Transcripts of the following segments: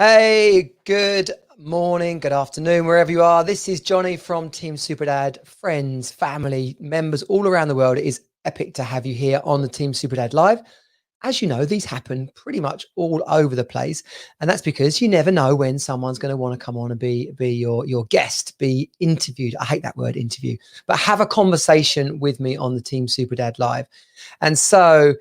Hey, good morning, good afternoon, wherever you are. This is Johnny from Team Superdad. Friends, family, members all around the world. It is epic to have you here on the Team Superdad Live. As you know, these happen pretty much all over the place. And that's because you never know when someone's going to want to come on and be your guest, be interviewed. I hate that word, interview, but have a conversation with me on the Team Superdad Live. And so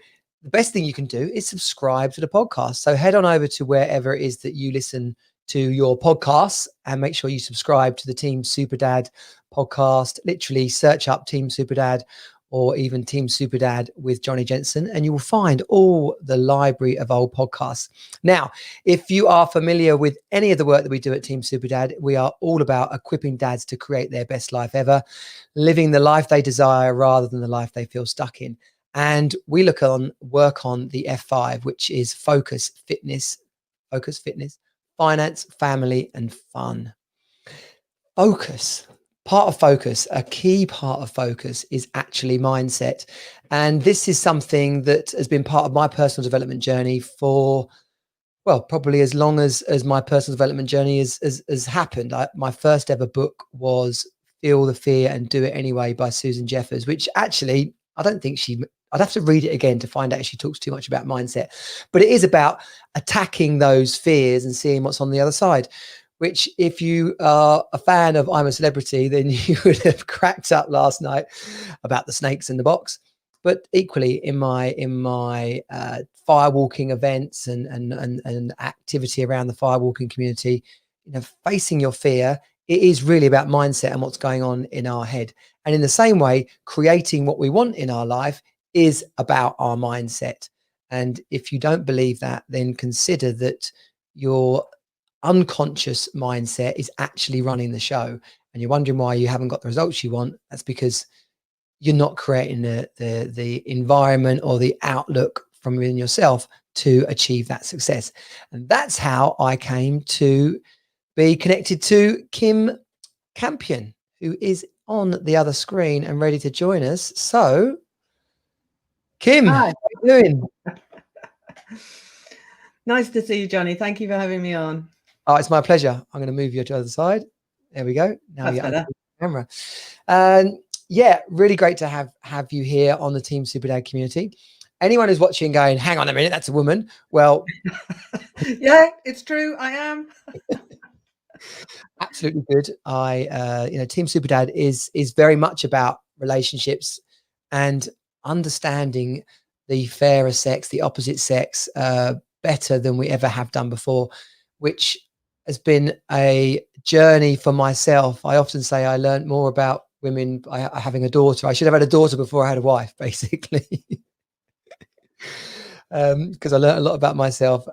the best thing you can do is subscribe to the podcast. So head on over to wherever it is that you listen to your podcasts and make sure you subscribe to the Team Superdad podcast. Literally search up Team Superdad or even Team Superdad with Johnny Jensen, and you will find all the library of old podcasts. Now, if you are familiar with any of the work that we do at Team Superdad, we are all about equipping dads to create their best life ever, living the life they desire rather than the life they feel stuck in. And we work on the F5, which is focus, fitness, finance, family, and fun. Focus. Part of focus, a key part of focus is actually mindset. And this is something that has been part of my personal development journey for, well, probably as long as my personal development journey has happened. My first ever book was Feel the Fear and Do It Anyway by Susan Jeffers, which actually, I'd have to read it again to find out if she talks too much about mindset. But it is about attacking those fears and seeing what's on the other side, which if you are a fan of I'm a Celebrity, then you would have cracked up last night about the snakes in the box. But equally in my firewalking events and activity around the firewalking community, facing your fear, it is really about mindset and what's going on in our head. And in the same way, creating what we want in our life is about our mindset. And if you don't believe that, then consider that your unconscious mindset is actually running the show, and you're wondering why you haven't got the results you want. That's because you're not creating the environment or the outlook from within yourself to achieve that success. And that's how I came to be connected to Kim Campion, who is on the other screen and ready to join us. So Kim, Hi. how are you doing? Nice to see you, Johnny. Thank you for having me on. Oh, it's my pleasure. I'm going to move you to the other side. There we go. Now That's you're better. camera. Yeah, really great to have you here on the Team Superdad community. Anyone who's watching going, hang on a minute, that's a woman. Well, yeah, it's true. I am. absolutely good. Team Superdad is very much about relationships and understanding the fairer sex, the opposite sex, better than we ever have done before, which has been a journey for myself. I often say I learned more about women by having a daughter. I should have had a daughter before I had a wife, basically. Because I learned a lot about myself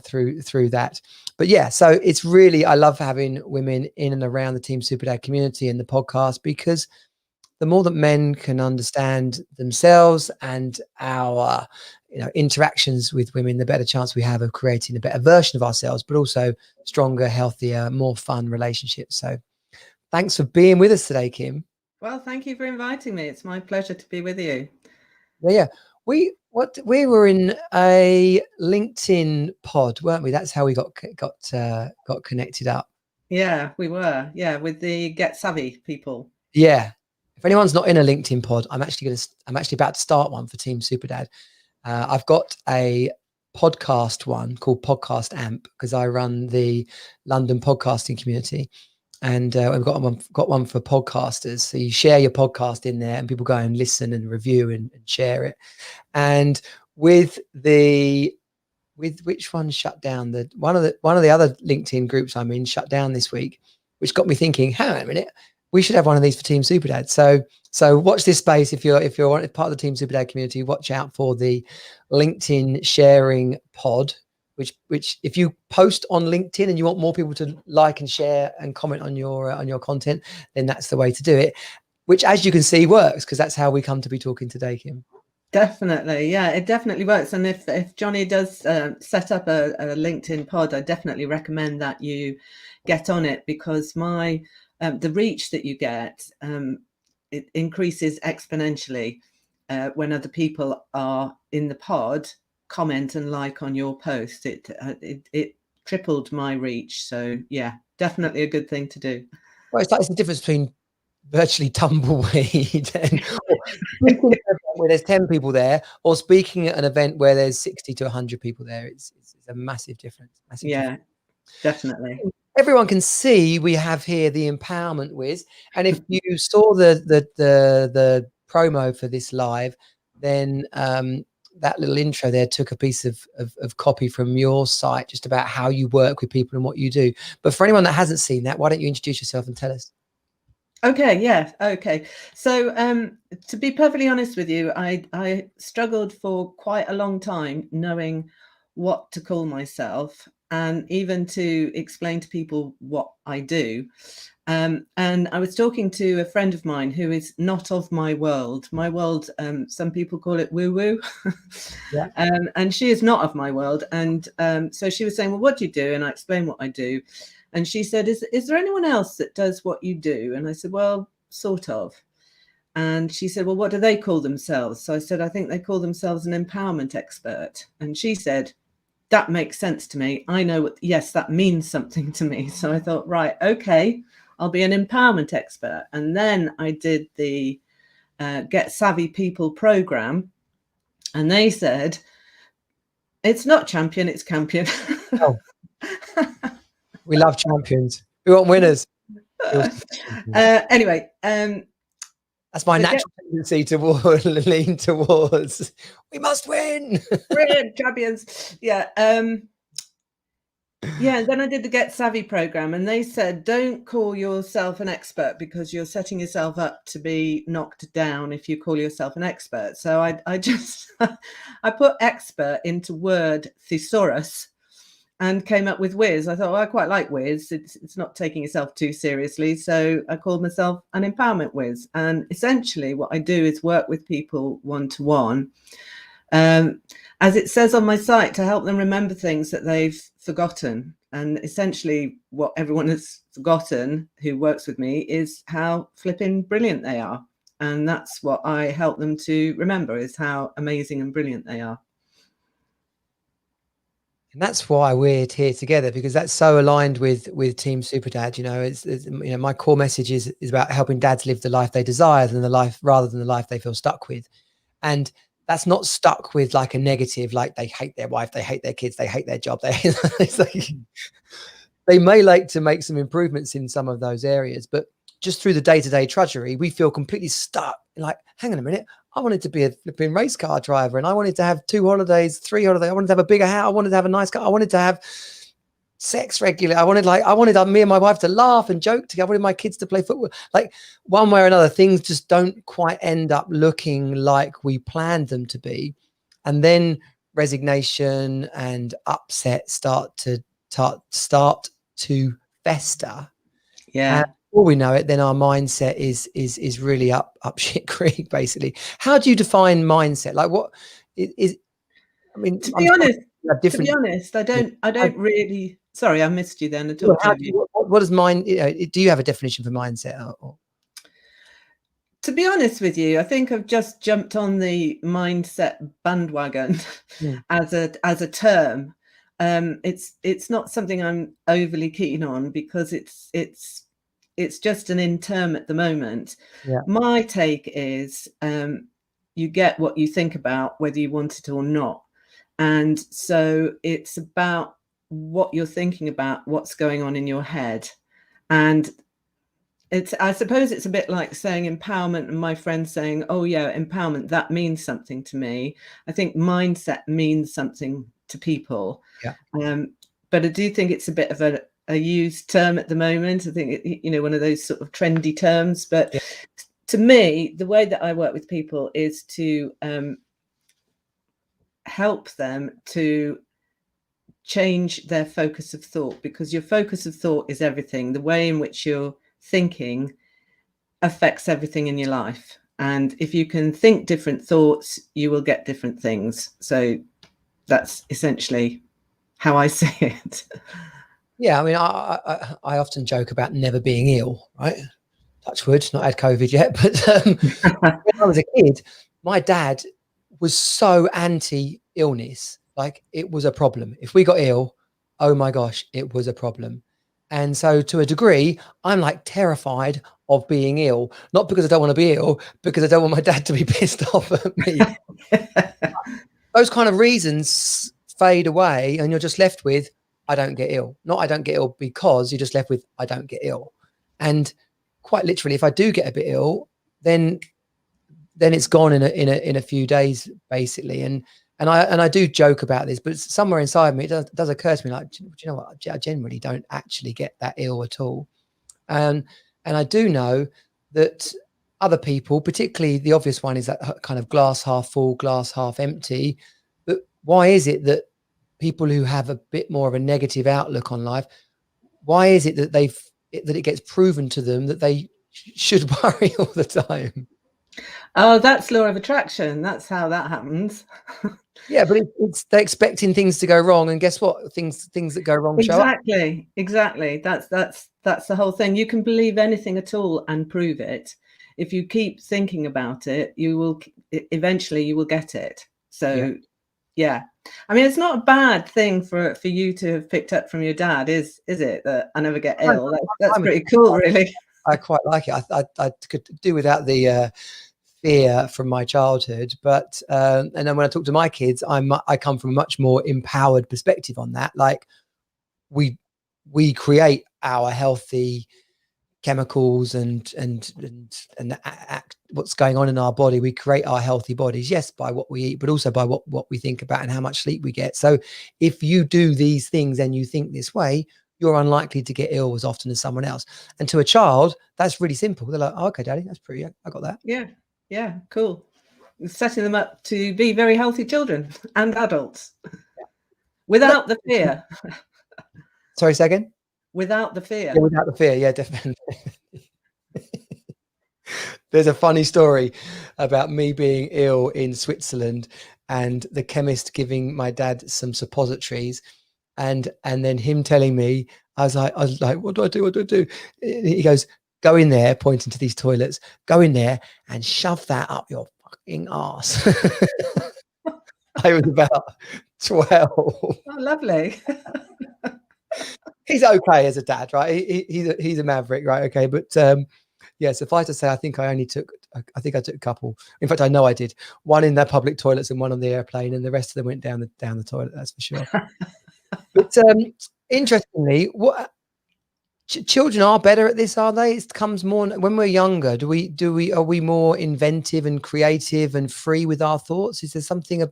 through that. But yeah, so it's really, I love having women in and around the Team Superdad community and the podcast, because the more that men can understand themselves and our interactions with women, the better chance we have of creating a better version of ourselves, but also stronger, healthier, more fun relationships. So thanks for being with us today, Kim. Well, thank you for inviting me. It's my pleasure to be with you. Yeah. We were in a LinkedIn pod, weren't we? That's how we got connected up. Yeah, we were. Yeah, with the Get Savvy people. Yeah. If anyone's not in a LinkedIn pod, I'm actually about to start one for Team Superdad. I've got a podcast one called Podcast Amp, because I run the London podcasting community, and we've got one for podcasters. So you share your podcast in there, and people go and listen and review and share it. And with which one shut down? One of the other LinkedIn groups I'm in shut down this week, which got me thinking, hang on a minute, we should have one of these for Team Superdad. So watch this space if you're part of the Team Superdad community. Watch out for the LinkedIn sharing pod, which if you post on LinkedIn and you want more people to like and share and comment on your content, then that's the way to do it. Which, as you can see, works, because that's how we come to be talking today, Kim. Definitely. Yeah, it definitely works. And if Johnny does set up a LinkedIn pod, I definitely recommend that you get on it, because the reach that you get, it increases exponentially when other people are in the pod, comment and like on your post. It tripled my reach. So yeah, definitely a good thing to do. Well, it's the difference between virtually tumbleweed and or speaking at an event where there's 10 people there, or speaking at an event where there's 60 to 100 people there. It's a massive difference. Yeah, definitely. Everyone can see we have here the empowerment whiz, and if you saw the promo for this live, then that little intro there took a piece of copy from your site just about how you work with people and what you do. But for anyone that hasn't seen that, why don't you introduce yourself and tell us? Okay, yeah, okay. So to be perfectly honest with you, I struggled for quite a long time knowing what to call myself, and even to explain to people what I do. And I was talking to a friend of mine who is not of my world. My world, some people call it woo-woo. Yeah. And she is not of my world. And so she was saying, well, what do you do? And I explained what I do. And she said, is there anyone else that does what you do? And I said, well, sort of. And she said, well, what do they call themselves? So I said, I think they call themselves an empowerment expert. And she said, that makes sense to me. I know what, yes, that means something to me. So I thought, right, okay, I'll be an empowerment expert. And then I did the Get Savvy People program. And they said, it's not Champion, it's Campion. Oh. We love champions. We want winners. Anyway, that's my natural tendency to lean towards. We must win. Brilliant, champions. Yeah. Yeah. Then I did the Get Savvy program, and they said, don't call yourself an expert because you're setting yourself up to be knocked down if you call yourself an expert. So I just I put expert into word thesaurus and came up with whiz. I thought, well, I quite like whiz. It's not taking yourself too seriously. So I called myself an empowerment whiz. And essentially what I do is work with people one-to-one, as it says on my site, to help them remember things that they've forgotten. And essentially what everyone has forgotten who works with me is how flipping brilliant they are. And that's what I help them to remember, is how amazing and brilliant they are. And that's why we're here together, because that's so aligned with Team Super Dad. You know, it's you know, my core message is about helping dads live the life they desire rather than the life they feel stuck with. And that's not stuck with like a negative, like they hate their wife, they hate their kids, they hate their job. They may like to make some improvements in some of those areas, but just through the day-to-day trudgery, we feel completely stuck. Like, hang on a minute, I wanted to be a flipping race car driver, and I wanted to have 2 holidays, 3 holidays. I wanted to have a bigger house. I wanted to have a nice car. I wanted to have sex regularly. I wanted me and my wife to laugh and joke together. I wanted my kids to play football. Like, one way or another, things just don't quite end up looking like we planned them to be. And then resignation and upset start to fester. Yeah. And before we know it, then our mindset is really up shit creek, basically. How do you define mindset? Like, what is? I mean, to be honest, I don't really. Sorry, I missed you then. What does mind? Do you have a definition for mindset? Or? To be honest with you, I think I've just jumped on the mindset bandwagon as a term. It's not something I'm overly keen on, because it's just an in term at the moment. Yeah. My take is you get what you think about, whether you want it or not. And so it's about what you're thinking about, what's going on in your head. And I suppose it's a bit like saying empowerment and my friend saying, oh yeah, empowerment, that means something to me. I think mindset means something to people. Yeah. But I do think it's a bit of a used term at the moment. I think, one of those sort of trendy terms. But yeah, to me, the way that I work with people is to help them to change their focus of thought, because your focus of thought is everything. The way in which you're thinking affects everything in your life. And if you can think different thoughts, you will get different things. So that's essentially how I see it. Yeah, I mean, I often joke about never being ill, right? Touch wood, not had COVID yet. But when I was a kid, my dad was so anti-illness. Like, it was a problem. If we got ill, oh my gosh, it was a problem. And so to a degree, I'm like terrified of being ill, not because I don't want to be ill, because I don't want my dad to be pissed off at me. Those kind of reasons fade away and you're just left with, I don't get ill. Not I don't get ill because, you're just left with, I don't get ill. And quite literally, if I do get a bit ill, then it's gone in a few days, basically. And I do joke about this, but somewhere inside me, it does occur to me, like, do you know what? I generally don't actually get that ill at all. And I do know that other people, particularly the obvious one is that kind of glass half full, glass half empty. But why is it that people who have a bit more of a negative outlook on life, why is it that that it gets proven to them that they should worry all the time? Oh, that's law of attraction. That's how that happens. Yeah, but it's they're expecting things to go wrong, and guess what? Things that go wrong show up. Exactly. That's the whole thing. You can believe anything at all and prove it. If you keep thinking about it, you will eventually you will get it. So yeah. I mean, it's not a bad thing for you to have picked up from your dad, is it? That I never get ill. That's pretty cool, really. I quite like it. I could do without the fear from my childhood, but and then when I talk to my kids, I come from a much more empowered perspective on that. Like we create our healthy chemicals and what's going on in our body. We create our healthy bodies, yes, by what we eat, but also by what we think about and how much sleep we get. So if you do these things and you think this way, you're unlikely to get ill as often as someone else. And to a child, that's really simple. They're like, oh, okay, daddy, that's pretty, I got that. Yeah, cool. Setting them up to be very healthy children and adults without the fear. Sorry, say again? Without the fear. Yeah, without the fear, yeah, definitely. There's a funny story about me being ill in Switzerland and the chemist giving my dad some suppositories, and then him telling me, I was like, what do I do? What do I do? He goes, go in there, pointing to these toilets, go in there and shove that up your fucking ass. I was about 12. Oh, lovely. He's okay as a dad, right? He's a maverick, right? Okay, but yeah, suffice to say, I think I took a couple. In fact, I know I did. One in the public toilets and one on the airplane, and the rest of them went down the toilet. That's for sure. But interestingly, what children are better at this, are they? It comes more when we're younger. Are we more inventive and creative and free with our thoughts? Is there something?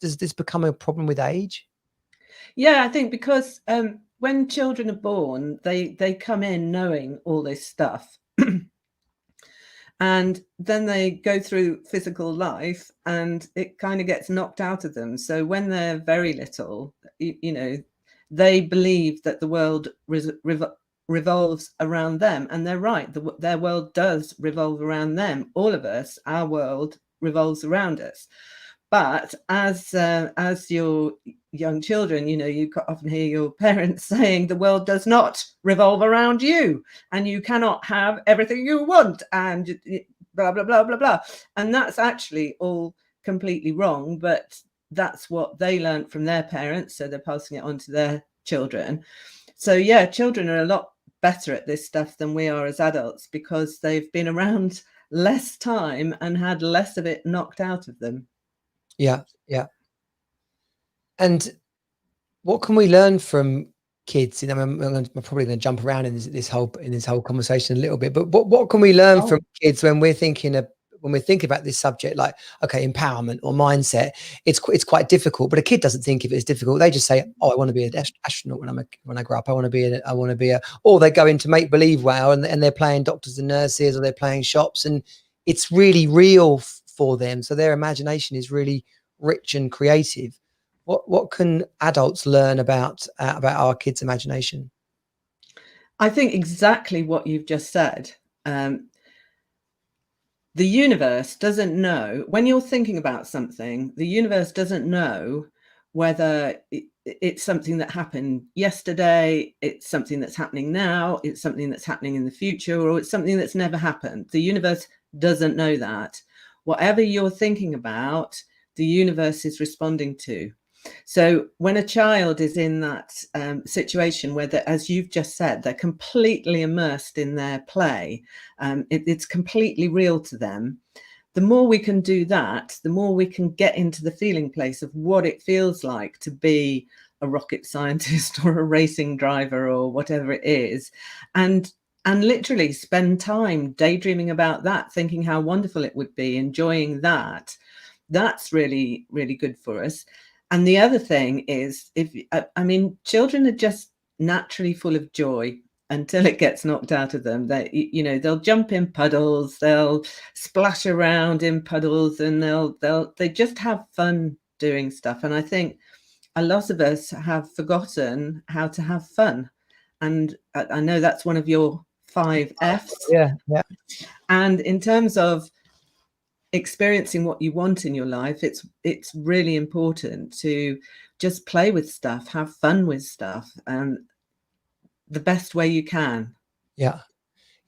Does this become a problem with age? Yeah, I think because when children are born, they come in knowing all this stuff. And then they go through physical life and it kind of gets knocked out of them. So when they're very little, you know, they believe that the world revolves around them. And they're right. Their world does revolve around them. All of us, our world revolves around us. But as your young children, you know, you often hear your parents saying the world does not revolve around you and you cannot have everything you want and blah, blah, blah, blah, blah. And that's actually all completely wrong. But that's what they learned from their parents. So they're passing it on to their children. So, yeah, children are a lot better at this stuff than we are as adults because they've been around less time and had less of it knocked out of them. Yeah. And what can we learn from kids? You know, I'm probably going to jump around in this whole conversation a little bit, but what can we learn from kids when we're thinking about this subject, like, okay, empowerment or mindset? It's quite difficult, but a kid doesn't think of it as difficult. They just say, oh, I want to be an astronaut when I grow up. I want to be a, or they go into make believe world and they're playing doctors and nurses, or they're playing shops, and it's really real for them. So their imagination is really rich and creative. What can adults learn about our kids' imagination? I think exactly what you've just said. The universe doesn't know, when you're thinking about something, the universe doesn't know whether it's something that happened yesterday, it's something that's happening now, it's something that's happening in the future, or it's something that's never happened. The universe doesn't know that. Whatever you're thinking about, the universe is responding to. So when a child is in that situation where, as you've just said, they're completely immersed in their play, it's completely real to them. The more we can do that, the more we can get into the feeling place of what it feels like to be a rocket scientist or a racing driver or whatever it is, and literally spend time daydreaming about that, thinking how wonderful it would be, enjoying that. That's really, really good for us. And the other thing is, I mean, children are just naturally full of joy until it gets knocked out of them. They'll jump in puddles, they'll splash around in puddles, and they just have fun doing stuff. And I think a lot of us have forgotten how to have fun. And I know that's one of your 5 Fs. Yeah. And in terms of experiencing what you want in your life, it's really important to just play with stuff, have fun with stuff, and the best way you can. Yeah,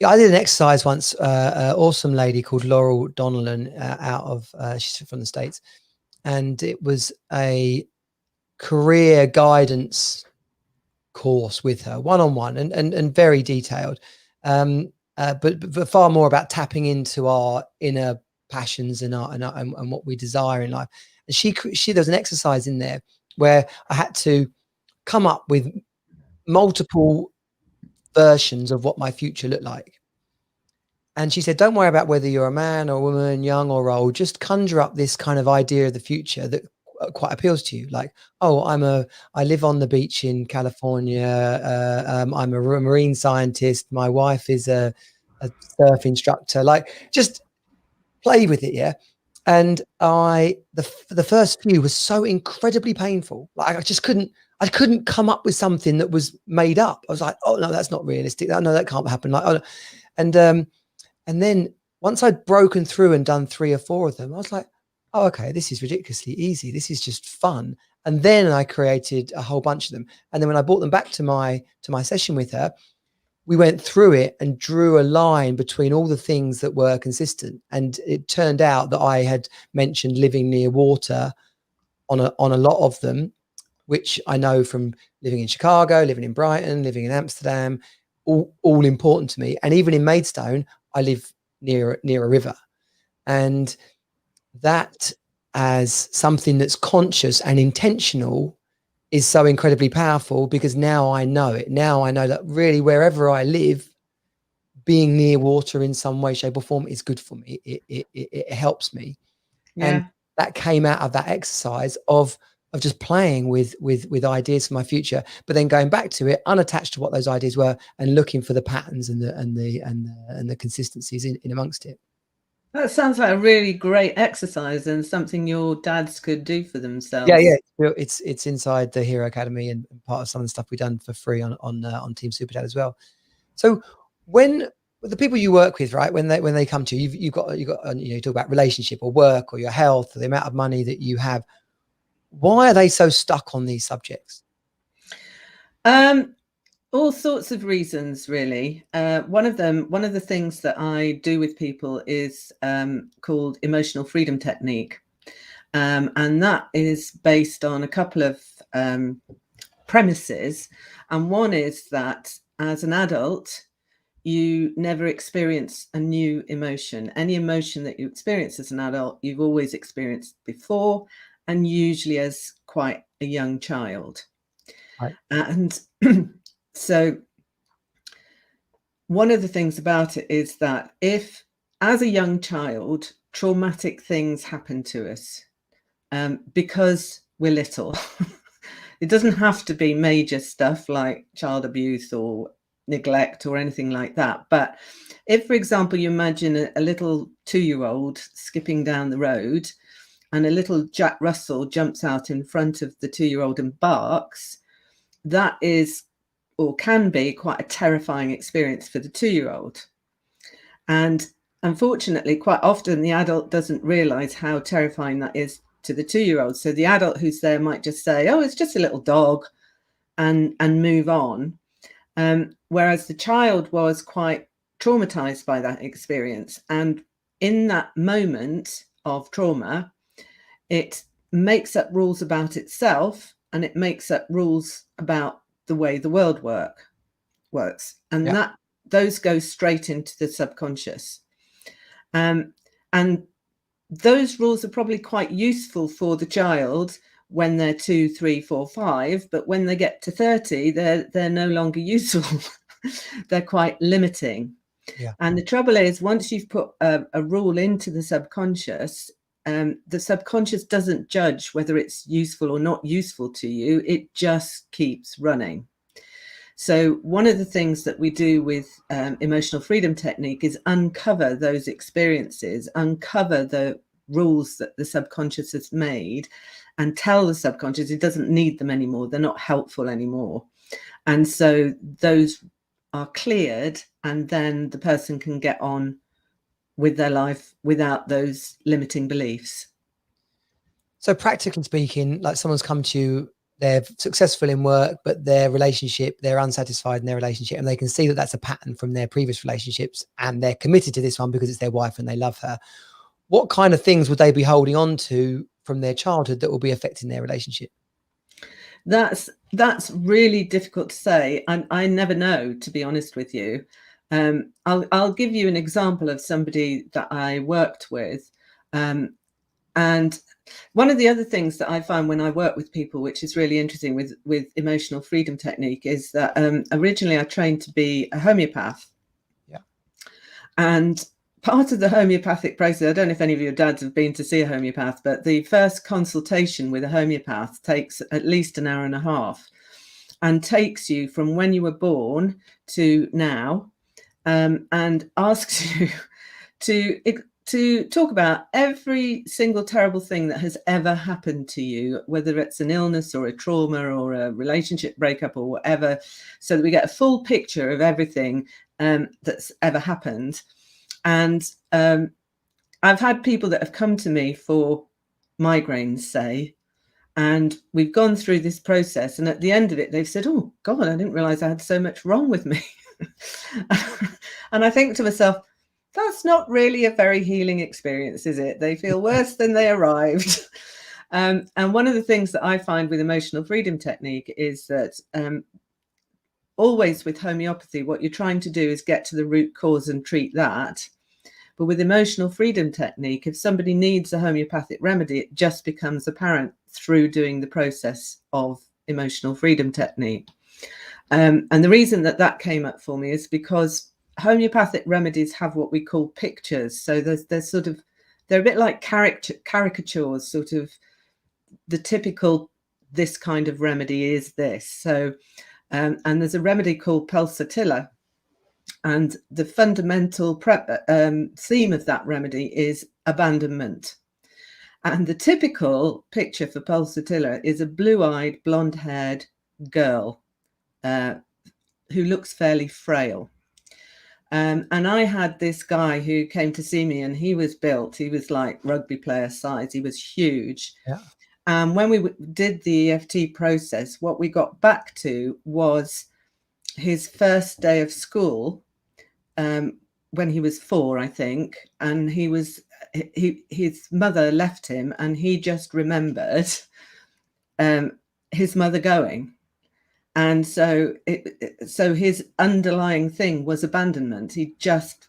I did an exercise once. An awesome lady called Laurel Donnellan, she's from the States, and it was a career guidance course with her, one-on-one, and very detailed, but far more about tapping into our inner passions and what we desire in life. And she there was an exercise in there where I had to come up with multiple versions of what my future looked like. And she said, don't worry about whether you're a man or a woman, young or old, just conjure up this kind of idea of the future that quite appeals to you. Like, oh, I live on the beach in California. I'm a marine scientist. My wife is a surf instructor. Like, just play with it. Yeah. And the first few was so incredibly painful. Like, I couldn't come up with something that was made up. I was like, oh no, that's not realistic. No, that can't happen. Like, oh, and then once I'd broken through and done 3 or 4 of them, I was like, oh, okay, this is ridiculously easy. This is just fun. And then I created a whole bunch of them. And then when I brought them back to my session with her, we went through it and drew a line between all the things that were consistent. And it turned out that I had mentioned living near water on a lot of them, which I know from living in Chicago, living in Brighton, living in Amsterdam, all important to me. And even in Maidstone, I live near a river. And that, as something that's conscious and intentional, is so incredibly powerful, because now I know it. Now I know that really wherever I live, being near water in some way, shape or form is good for me. It helps me. Yeah. And that came out of that exercise of just playing with ideas for my future, but then going back to it, unattached to what those ideas were, and looking for the patterns and the consistencies in amongst it. That sounds like a really great exercise and something your dads could do for themselves. Yeah. It's inside the Hero Academy and part of some of the stuff we've done for free on Team Super Dad as well. So when the people you work with, right, when they come to you, you've got you talk about relationship or work or your health or the amount of money that you have. Why are they so stuck on these subjects? All sorts of reasons, really. One of the things that I do with people is called emotional freedom technique. And that is based on a couple of premises. And one is that as an adult, you never experience a new emotion. Any emotion that you experience as an adult, you've always experienced before, and usually as quite a young child. Right. And so one of the things about it is that if, as a young child, traumatic things happen to us because we're little, it doesn't have to be major stuff like child abuse or neglect or anything like that. But if, for example, you imagine a little 2-year-old skipping down the road and a little Jack Russell jumps out in front of the 2-year-old and barks, that is, or can be, quite a terrifying experience for the 2-year-old. And unfortunately, quite often the adult doesn't realize how terrifying that is to the 2-year-old. So the adult who's there might just say, oh, it's just a little dog, and move on. Whereas the child was quite traumatized by that experience. And in that moment of trauma, it makes up rules about itself, and it makes up rules about the way the world works, and Yeah. those go straight into the subconscious. And those rules are probably quite useful for the child when they're 2, 3, 4, 5, but when they get to 30, they're no longer useful. They're quite limiting. Yeah. And the trouble is, once you've put a rule into the subconscious doesn't judge whether it's useful or not useful to you. It just keeps running. So one of the things that we do with emotional freedom technique is uncover those experiences, uncover the rules that the subconscious has made, and tell the subconscious it doesn't need them anymore. They're not helpful anymore. And so those are cleared, and then the person can get on with their life without those limiting beliefs. So practically speaking, like someone's come to you, they're successful in work, but their relationship, they're unsatisfied in their relationship, and they can see that that's a pattern from their previous relationships, and they're committed to this one because it's their wife and they love her. What kind of things would they be holding on to from their childhood that will be affecting their relationship? That's really difficult to say. I never know, to be honest with you. I'll give you an example of somebody that I worked with. And one of the other things that I find when I work with people, which is really interesting with emotional freedom technique, is that originally I trained to be a homeopath. Yeah. And part of the homeopathic process, I don't know if any of your dads have been to see a homeopath, but the first consultation with a homeopath takes at least an hour and a half, and takes you from when you were born to now, and asks you to talk about every single terrible thing that has ever happened to you, whether it's an illness or a trauma or a relationship breakup or whatever, so that we get a full picture of everything that's ever happened. And I've had people that have come to me for migraines, say, and we've gone through this process, and at the end of it, they've said, "Oh God, I didn't realize I had so much wrong with me." And I think to myself, that's not really a very healing experience, is it? They feel worse than they arrived. And one of the things that I find with emotional freedom technique is that always with homeopathy, what you're trying to do is get to the root cause and treat that. But with emotional freedom technique, if somebody needs a homeopathic remedy, it just becomes apparent through doing the process of emotional freedom technique. And the reason that came up for me is because homeopathic remedies have what we call pictures. So there's sort of, they're a bit like caricatures, sort of the typical, this kind of remedy is this. So, and there's a remedy called pulsatilla. And the fundamental theme of that remedy is abandonment. And the typical picture for pulsatilla is a blue-eyed, blonde-haired girl who looks fairly frail. And I had this guy who came to see me, and he was built. He was like rugby player size. He was huge. Yeah. And when we did the EFT process, what we got back to was his first day of school, when he was 4, I think, and his mother left him, and he just remembered his mother going. And so his underlying thing was abandonment. He just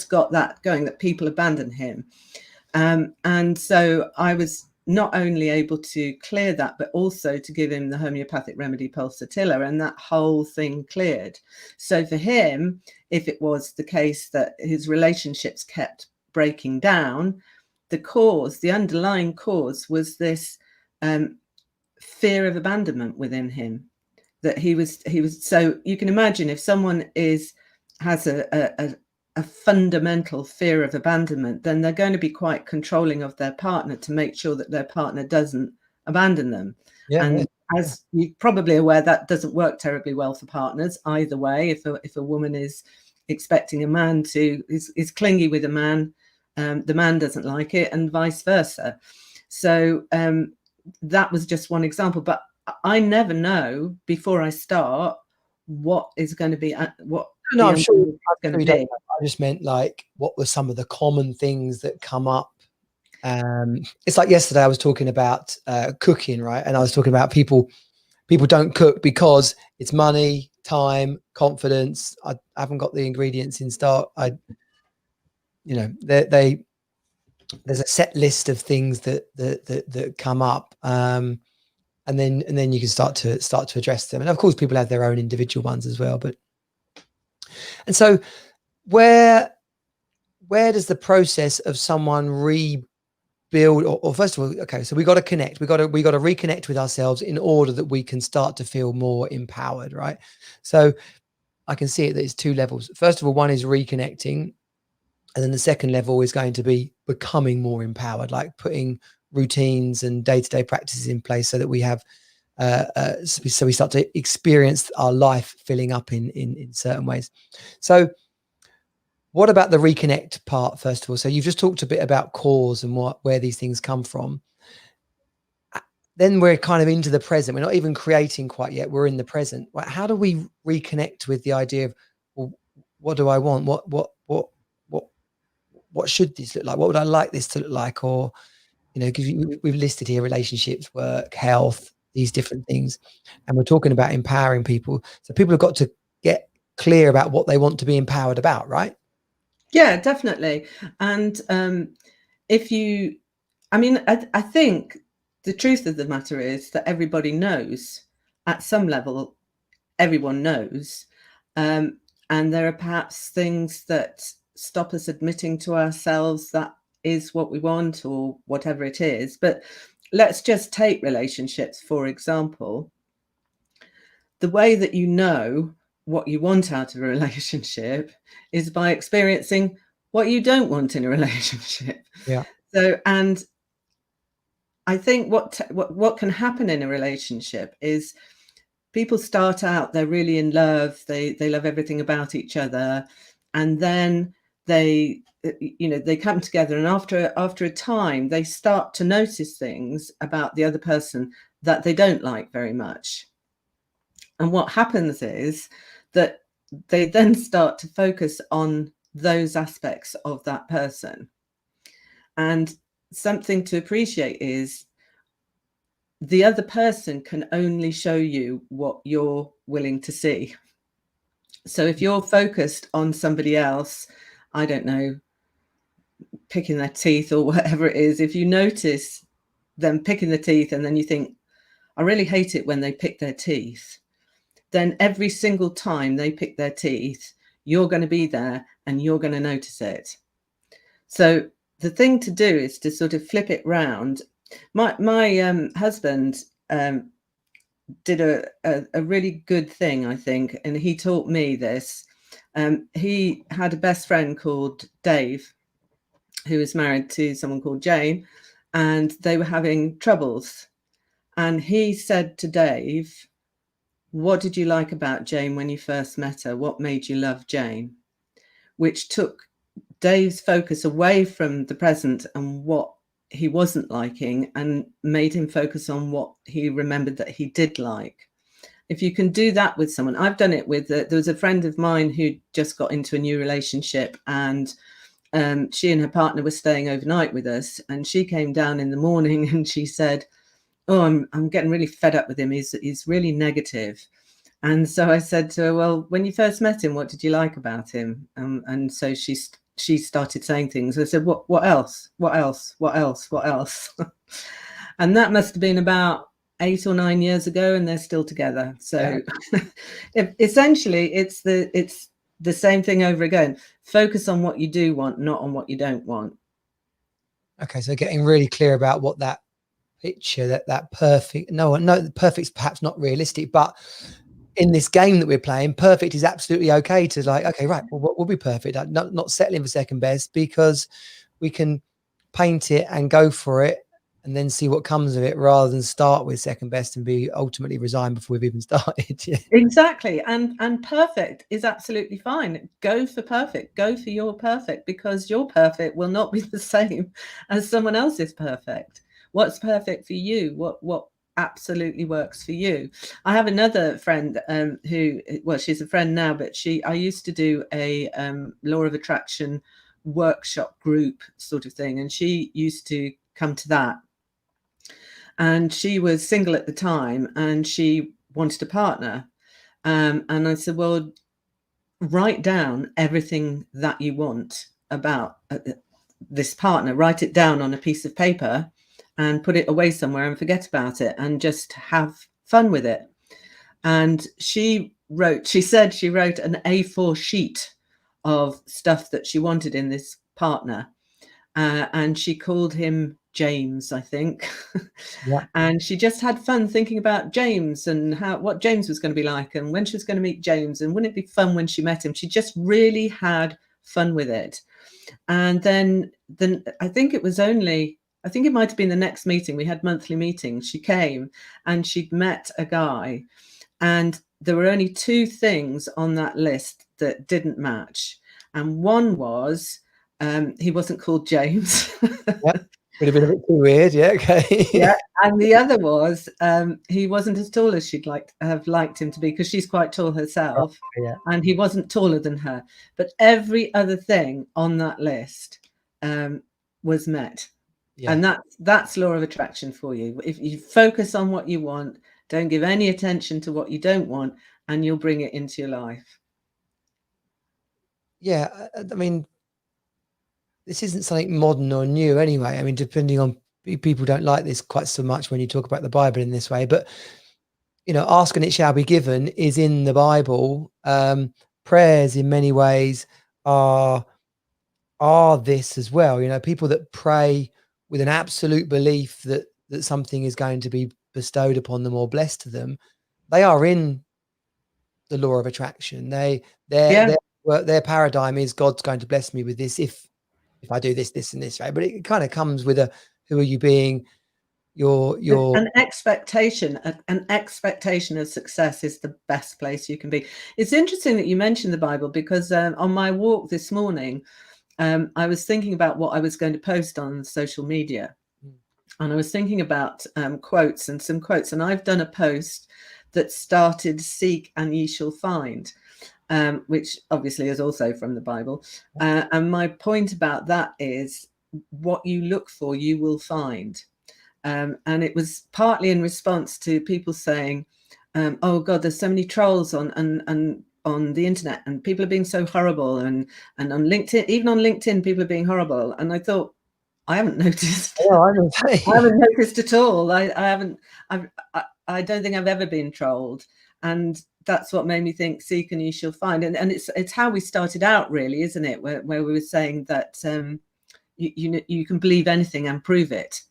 got that going, that people abandon him. And so I was not only able to clear that, but also to give him the homeopathic remedy pulsatilla, and that whole thing cleared. So for him, if it was the case that his relationships kept breaking down, the underlying cause was this fear of abandonment within him, that he was. So you can imagine if someone has a fundamental fear of abandonment, then they're going to be quite controlling of their partner to make sure that their partner doesn't abandon them. Yeah, and yeah. as you're probably aware, that doesn't work terribly well for partners either way. If a woman is expecting a man is clingy with a man, the man doesn't like it, and vice versa. So that was just one example, but I never know before I start what is going to be what. No, I'm sure. I just meant, like, what were some of the common things that come up It's like yesterday I was talking about cooking, right? And I was talking about people don't cook because it's money, time, confidence. I haven't got the ingredients in stock. There's a set list of things that come up, and then you can start to address them. And of course, people have their own individual ones as well. And so where does the process of someone rebuild, or first of all, okay, so we got to connect. We got to reconnect with ourselves in order that we can start to feel more empowered, right? So I can see it that it's two levels. First of all, one is reconnecting, and then the second level is going to be becoming more empowered, like putting routines and day-to-day practices in place so that we have so we start to experience our life filling up in certain ways. So what about the reconnect part, first of all? So you've just talked a bit about cause and where these things come from. Then we're kind of into the present. We're not even creating quite yet. We're in the present. How do we reconnect with the idea of, well, what do I want? What should this look like? What would I like this to look like? Or, because we've listed here relationships, work, health, these different things. And we're talking about empowering people. So people have got to get clear about what they want to be empowered about, right? Yeah, definitely. And I think the truth of the matter is that everybody knows at some level, everyone knows. And there are perhaps things that stop us admitting to ourselves that is what we want or whatever it is. But let's just take relationships, for example. The way that you know what you want out of a relationship is by experiencing what you don't want in a relationship. Yeah. So, and I think what can happen in a relationship is people start out, they're really in love, they love everything about each other, and then they come together, and after a time they start to notice things about the other person that they don't like very much. And what happens is that they then start to focus on those aspects of that person. And something to appreciate is the other person can only show you what you're willing to see. So if you're focused on somebody else, I don't know, picking their teeth or whatever it is, if you notice them picking the teeth and then you think, I really hate it when they pick their teeth, then every single time they pick their teeth, you're going to be there and you're going to notice it. So the thing to do is to sort of flip it round. My husband did a really good thing, I think, and he taught me this. He had a best friend called Dave, who was married to someone called Jane, and they were having troubles. And he said to Dave, what did you like about Jane when you first met her? What made you love Jane? Which took Dave's focus away from the present and what he wasn't liking and made him focus on what he remembered that he did like. If you can do that with someone, I've done it with, there was a friend of mine who just got into a new relationship, and she and her partner were staying overnight with us, and she came down in the morning and she said, oh, I'm getting really fed up with him. He's really negative. And so I said to her, well, when you first met him, what did you like about him? And so she started saying things. I said, what else? What else? What else? What else? And that must have been about 8 or 9 years ago, and they're still together. So essentially it's the same thing over again. Focus on what you do want, not on what you don't want. Okay, so getting really clear about what that picture, that perfect, no, perfect's perhaps not realistic, but in this game that we're playing, perfect is absolutely okay to, like, okay, right, well, what would be perfect? Not settling for second best, because we can paint it and go for it and then see what comes of it, rather than start with second best and be ultimately resigned before we've even started. Yeah. Exactly. And perfect is absolutely fine. Go for perfect. Go for your perfect, because your perfect will not be the same as someone else's perfect. What's perfect for you? What absolutely works for you? I have another friend who, well, she's a friend now, but I used to do a law of attraction workshop group sort of thing, and she used to come to that. And she was single at the time, and she wanted a partner. And I said, well, write down everything that you want about this partner. Write it down on a piece of paper and put it away somewhere and forget about it and just have fun with it. And she said she wrote an A4 sheet of stuff that she wanted in this partner. And she called him James, I think. Yeah. And she just had fun thinking about James and what James was going to be like and when she was going to meet James and wouldn't it be fun when she met him. She just really had fun with it. And then I think it might have been the next meeting. We had monthly meetings. She came and she'd met a guy, and there were only two things on that list that didn't match. And one was he wasn't called James. Yeah. Would have been a bit too weird. Yeah. Okay. Yeah. And the other was he wasn't as tall as she'd have liked him to be, because she's quite tall herself. Yeah. And he wasn't taller than her. But every other thing on that list was met. Yeah. And that's law of attraction for you. If you focus on what you want, don't give any attention to what you don't want, and you'll bring it into your life. Yeah. I mean, this isn't something modern or new anyway. I mean, depending on, people don't like this quite so much when you talk about the Bible in this way, but ask and it shall be given is in the Bible. Prayers in many ways are this as well. People that pray with an absolute belief that something is going to be bestowed upon them or blessed to them, they are in the law of attraction. Their paradigm is God's going to bless me with this if I do this, this, and this, right? But it kind of comes with who are you being? Your an expectation of success is the best place you can be. It's interesting that you mentioned the Bible, because on my walk this morning, I was thinking about what I was going to post on social media, and I was thinking about quotes, and I've done a post that started "Seek and ye shall find," which obviously is also from the Bible. And my point about that is, what you look for, you will find. And it was partly in response to people saying, oh God, there's so many trolls on the internet, and people are being so horrible, and on LinkedIn, even on LinkedIn, people are being horrible. And I thought, I haven't noticed. Oh, I haven't noticed at all. I don't think I've ever been trolled. And that's what made me think, seek and you shall find. And it's how we started out, really, isn't it? Where we were saying that you can believe anything and prove it.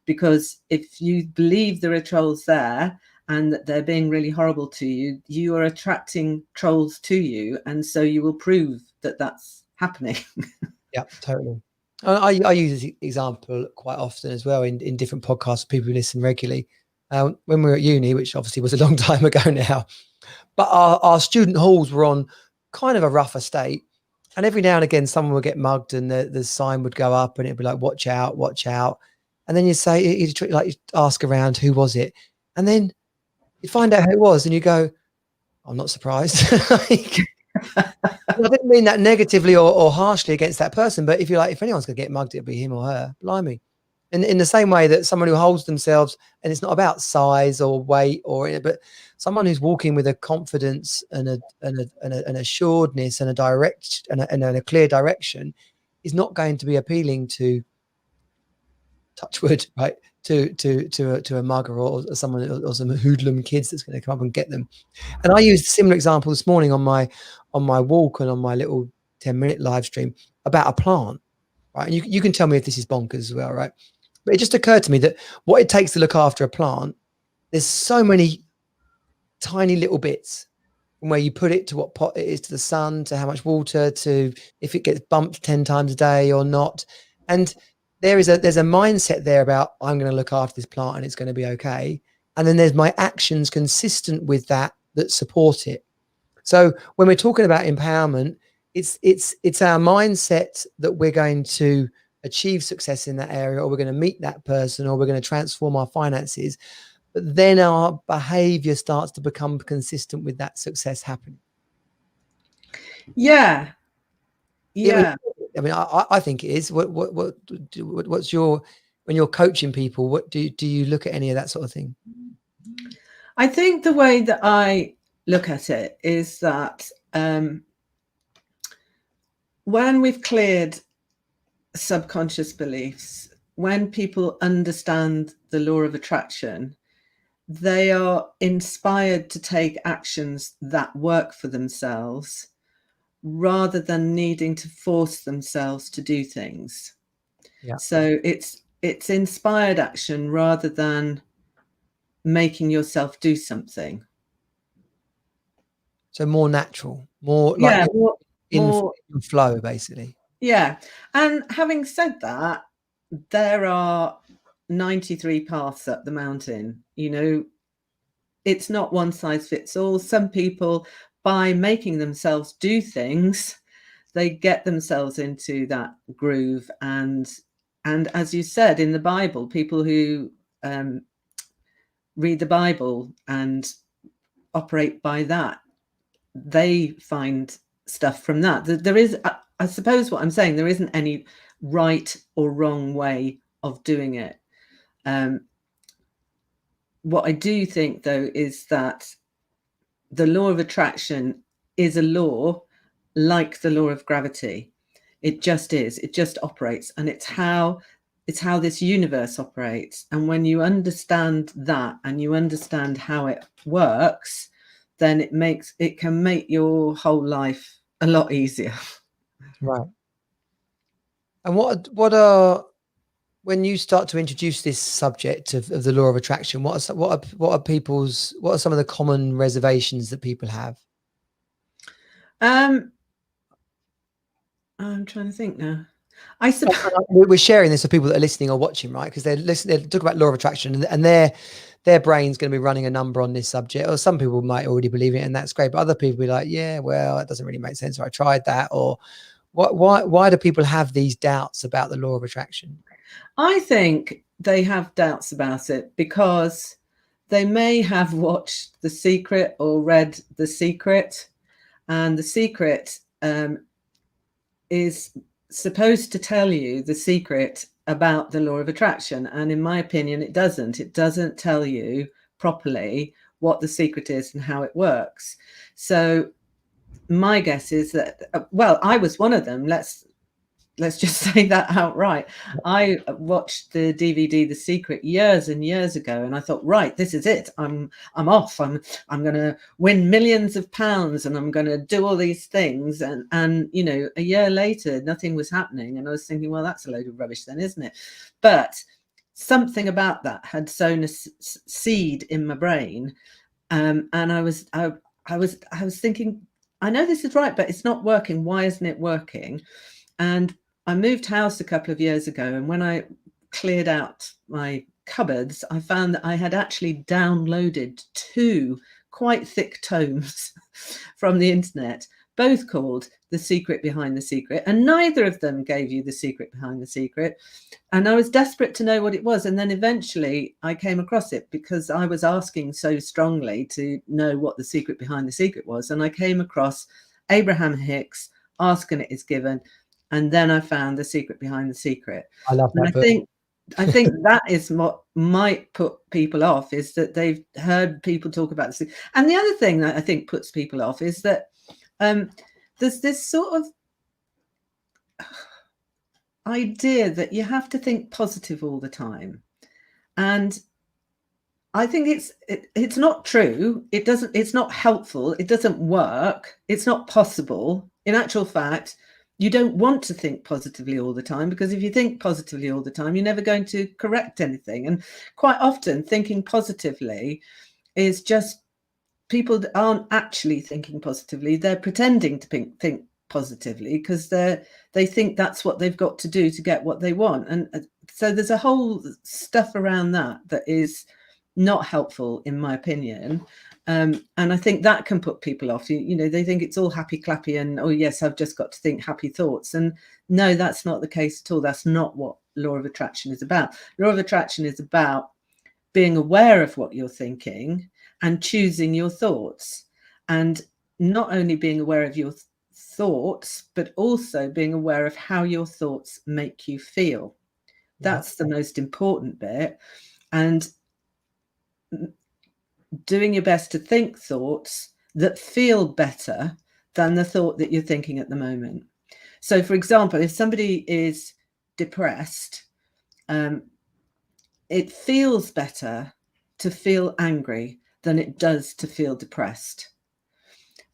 Because if you believe there are trolls there and that they're being really horrible to you, you are attracting trolls to you. And so you will prove that that's happening. Yeah, totally. I use this example quite often as well in different podcasts, people who listen regularly. When we were at uni, which obviously was a long time ago now, but our student halls were on kind of a rougher state. And every now and again, someone would get mugged and the sign would go up and it'd be like, watch out, watch out. And then you'd ask around, who was it? And then you find out who it was and you go, I'm not surprised. I didn't mean that negatively or harshly against that person, but if anyone's going to get mugged, it'll be him or her. Blimey. And in the same way that someone who holds themselves, and it's not about size or weight but someone who's walking with a confidence and an assuredness and a clear direction is not going to be appealing to, touch wood, right, to a mugger or someone or some hoodlum kids that's going to come up and get them. And I used a similar example this morning on my walk and on my little 10-minute live stream about a plant, right? And you can tell me if this is bonkers as well, right? But it just occurred to me that what it takes to look after a plant, there's so many tiny little bits, from where you put it to what pot it is, to the sun, to how much water, to if it gets bumped 10 times a day or not. And there's a mindset there about, I'm going to look after this plant and it's going to be okay. And then there's my actions consistent with that support it. So when we're talking about empowerment, it's our mindset that we're going to achieve success in that area, or we're going to meet that person, or we're going to transform our finances. But then our behavior starts to become consistent with that success happening. Yeah. I mean, I think it is. What's your, when you're coaching people, what do you look at any of that sort of thing? I think the way that I look at it is that when we've cleared subconscious beliefs, when people understand the law of attraction, they are inspired to take actions that work for themselves rather than needing to force themselves to do things. Yeah. So it's inspired action rather than making yourself do something. So more natural, more Yeah, like in more flow, basically. yeah. And having said that, there are 93 paths up the mountain. You know, it's not one size fits all. Some people, by making themselves do things, they get themselves into that groove. And as you said, in the Bible, people who read the Bible and operate by that, they find stuff from that. There is, I suppose what I'm saying, there isn't any right or wrong way of doing it. What I do think, though, is that the law of attraction is a law like the law of gravity. It just is. It just operates, and it's how this universe operates. And when you understand that and you understand how it works, then it can make your whole life a lot easier. Right. And what are, when you start to introduce this subject of the law of attraction, what are some of the common reservations that people have? I'm trying to think now. I suppose We're sharing this with people that are listening or watching, right? Because they're listening, they're talking about law of attraction, and their brain's going to be running a number on this subject. Or some people might already believe it, and that's great. But other people be like, yeah, well, it doesn't really make sense, or I tried that. Or why do people have these doubts about the law of attraction? I think they have doubts about it because they may have watched The Secret or read The Secret, and The Secret is supposed to tell you the secret about the law of attraction. And in my opinion, it doesn't. It doesn't tell you properly what the secret is and how it works. So my guess is that, well, I was one of them. Let's just say that outright. I watched the DVD The Secret years and years ago, and I thought, right, this is it. I'm off. I'm going to win millions of pounds, and I'm going to do all these things. And you know, a year later, nothing was happening, and I was thinking, well, that's a load of rubbish, then, isn't it? But something about that had sown a seed in my brain, and I was thinking, I know this is right, but it's not working. Why isn't it working? And I moved house a couple of years ago, and when I cleared out my cupboards, I found that I had actually downloaded 2 quite thick tomes from the internet, both called The Secret Behind the Secret, and neither of them gave you the secret behind the secret. And I was desperate to know what it was. And then eventually I came across it because I was asking so strongly to know what the secret behind the secret was. And I came across Abraham Hicks, Ask and It Is Given. And then I found The Secret Behind the Secret. I love that book. I think that is what might put people off, is that they've heard people talk about this. And the other thing that I think puts people off is that there's this sort of idea that you have to think positive all the time. And I think it's not true. It's not helpful. It doesn't work. It's not possible. In actual fact, you don't want to think positively all the time, because if you think positively all the time, you're never going to correct anything. And quite often thinking positively is just, people that aren't actually thinking positively. They're pretending to think positively because they think that's what they've got to do to get what they want. And so there's a whole stuff around that is not helpful, in my opinion. And I think that can put people off. You know, they think it's all happy clappy and, oh yes, I've just got to think happy thoughts. And no, that's not the case at all. That's not what law of attraction is about. Law of attraction is about being aware of what you're thinking and choosing your thoughts. And not only being aware of your thoughts, but also being aware of how your thoughts make you feel. That's the most important bit. And doing your best to think thoughts that feel better than the thought that you're thinking at the moment. So, for example, if somebody is depressed, it feels better to feel angry than it does to feel depressed.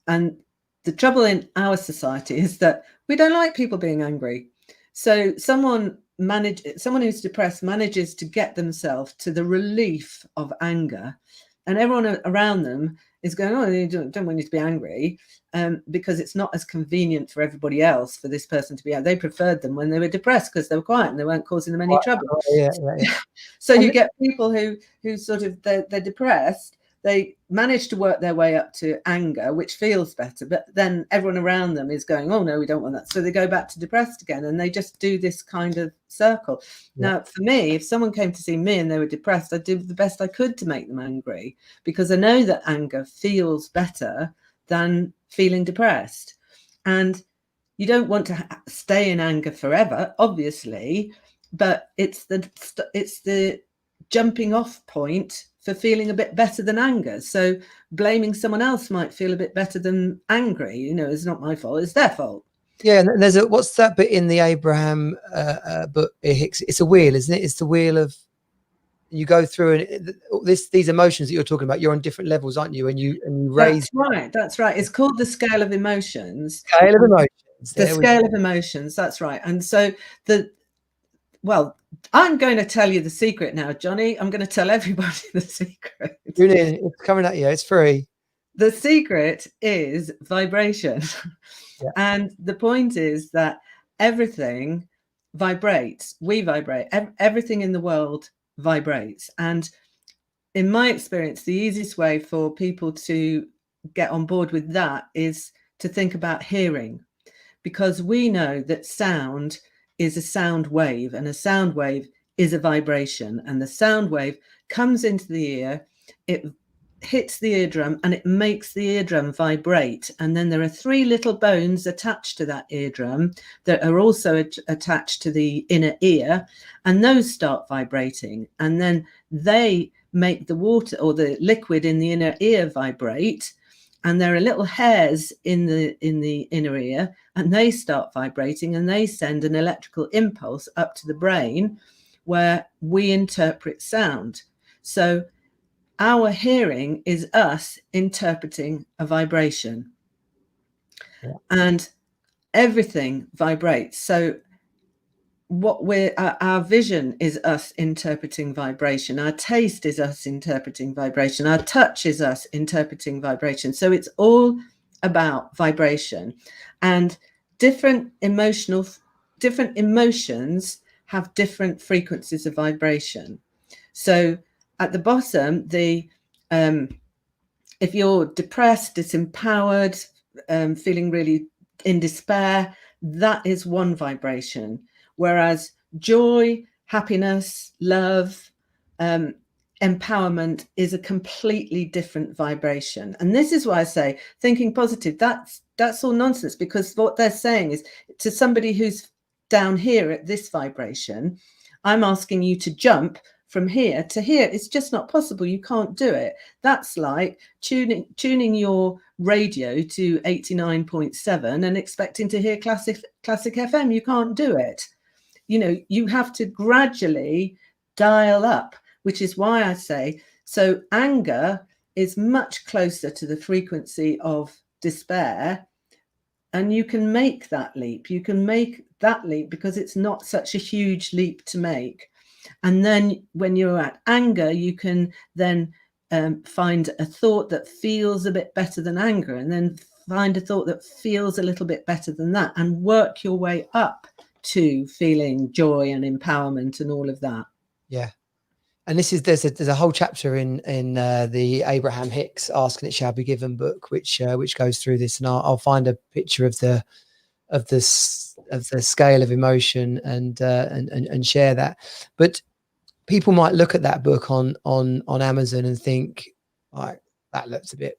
And the trouble in our society is that we don't like people being angry. So someone who's depressed manages to get themselves to the relief of anger, and everyone around them is going, oh, you don't want you to be angry, because it's not as convenient for everybody else for this person to be out. They preferred them when they were depressed because they were quiet and they weren't causing them any trouble. Yeah. So you get people who sort of, they're depressed, they manage to work their way up to anger, which feels better, but then everyone around them is going, oh no, we don't want that. So they go back to depressed again, and they just do this kind of circle. Yeah. Now, for me, if someone came to see me and they were depressed, I did the best I could to make them angry, because I know that anger feels better than feeling depressed. And you don't want to stay in anger forever, obviously, but it's the jumping off point for feeling a bit better than anger. So blaming someone else might feel a bit better than angry. You know, it's not my fault, it's their fault. Yeah, and there's what's that bit in the Abraham book, Hicks? It's a wheel, isn't it? It's the wheel of, you go through, and these emotions that you're talking about, you're on different levels, aren't you? And you raise. That's right. It's called the scale of emotions. Scale of emotions. The scale of emotions. That's right. And so well, I'm going to tell you the secret now, Johnny. I'm going to tell everybody the secret. It's coming at you. It's free. The secret is vibration. Yeah. And the point is that everything vibrates. We vibrate. Everything in the world vibrates. And in my experience, the easiest way for people to get on board with that is to think about hearing, because we know that sound is a sound wave, and a sound wave is a vibration, and the sound wave comes into the ear, it hits the eardrum, and it makes the eardrum vibrate. And then there are 3 little bones attached to that eardrum that are also attached to the inner ear, and those start vibrating, and then they make the water or the liquid in the inner ear vibrate. And there are little hairs in the inner ear, and they start vibrating, and they send an electrical impulse up to the brain where we interpret sound. So our hearing is us interpreting a vibration. Yeah. And everything vibrates. So our vision is us interpreting vibration. Our taste is us interpreting vibration. Our touch is us interpreting vibration. So it's all about vibration, and different emotions have different frequencies of vibration. So at the bottom, if you're depressed, disempowered, feeling really in despair, that is one vibration. Whereas joy, happiness, love, empowerment is a completely different vibration. And this is why I say thinking positive, that's all nonsense, because what they're saying is, to somebody who's down here at this vibration, I'm asking you to jump from here to here. It's just not possible. You can't do it. That's like tuning your radio to 89.7 and expecting to hear classic FM. You can't do it. You know, you have to gradually dial up, which is why I say, so anger is much closer to the frequency of despair, and you can make that leap. You can make that leap because it's not such a huge leap to make. And then when you're at anger, you can then find a thought that feels a bit better than anger, and then find a thought that feels a little bit better than that, and work your way up to feeling joy and empowerment and all of that. Yeah. And there's a whole chapter in the Abraham Hicks Ask and It Shall Be Given book, which goes through this, and I'll find a picture of the scale of emotion and share that. But people might look at that book on Amazon and think, like, that looks a bit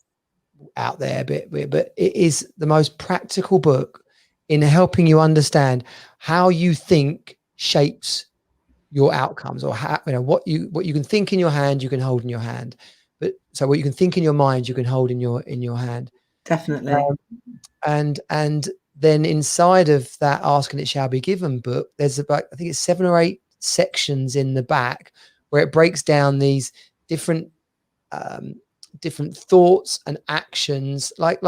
out there, but it is the most practical book in helping you understand how you think shapes your outcomes, or how, what you can think in your hand, you can hold in your hand. But so what you can think in your mind, you can hold in your hand. Definitely. And then inside of that Ask and It Shall Be Given book, there's about, I think it's 7 or 8 sections in the back where it breaks down these different different thoughts and actions, like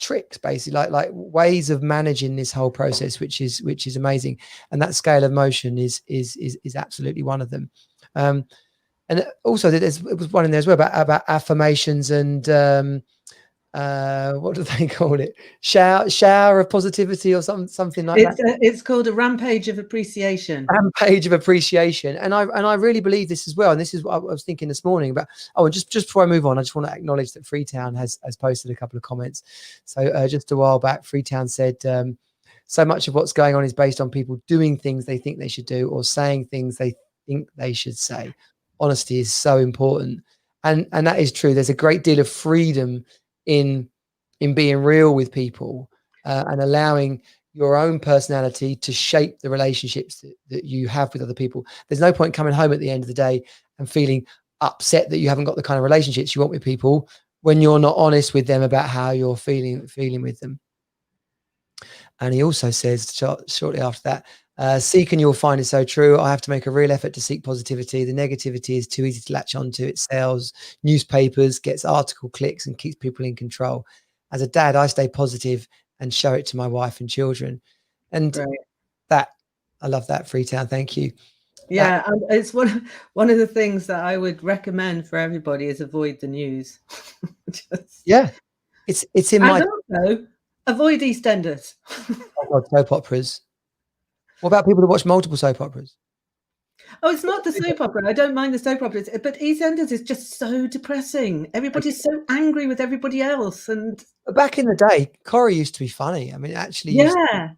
tricks, basically, like ways of managing this whole process, which is amazing. And that scale of motion is absolutely one of them. And also it was one in there as well about affirmations and what do they call it? Shower of positivity, or something like that. It's called A Rampage of Appreciation. Rampage of appreciation. And I really believe this as well. And this is what I was thinking this morning about. Oh, and just before I move on, I just want to acknowledge that Freetown has posted a couple of comments. So just a while back, Freetown said, so much of what's going on is based on people doing things they think they should do, or saying things they think they should say. Honesty is so important. And that is true. There's a great deal of freedom in being real with people, and allowing your own personality to shape the relationships that you have with other people. There's no point coming home at the end of the day and feeling upset that you haven't got the kind of relationships you want with people when you're not honest with them about how you're feeling with them. And he also says shortly after that, seek and you'll find. Is so true. I have to make a real effort to seek positivity. The negativity is too easy to latch onto. It sells newspapers, gets article clicks, and keeps people in control. As a dad, I stay positive and show it to my wife and children. And that, I love that, Freetown. Thank you. Yeah, it's one of the things that I would recommend for everybody is avoid the news. It's in my. Also, avoid EastEnders. Oh God, soap operas. What about people that watch multiple soap operas? Oh, it's not the soap opera. I don't mind the soap operas, but EastEnders is just so depressing. Everybody's so angry with everybody else. And back in the day, Corrie used to be funny. I mean, actually, it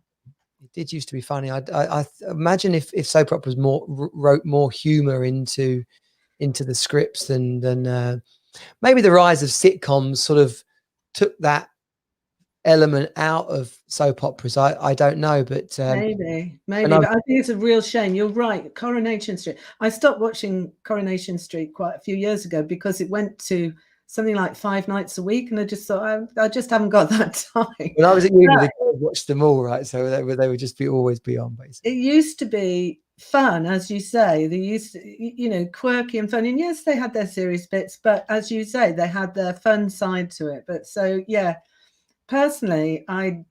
did used to be funny. I imagine if soap operas wrote more humor into the scripts than maybe the rise of sitcoms sort of took that element out of soap operas. I don't know, but maybe, but I think it's a real shame. You're right. Coronation Street. I stopped watching Coronation Street quite a few years ago because it went to something like 5 nights a week, and I just thought I just haven't got that time. When I was at uni, I watched them all, right? So they would just always be on, basically. It used to be fun, as you say. They used to, quirky and fun. And yes, they had their serious bits, but as you say, they had their fun side to it. But so, yeah, personally, I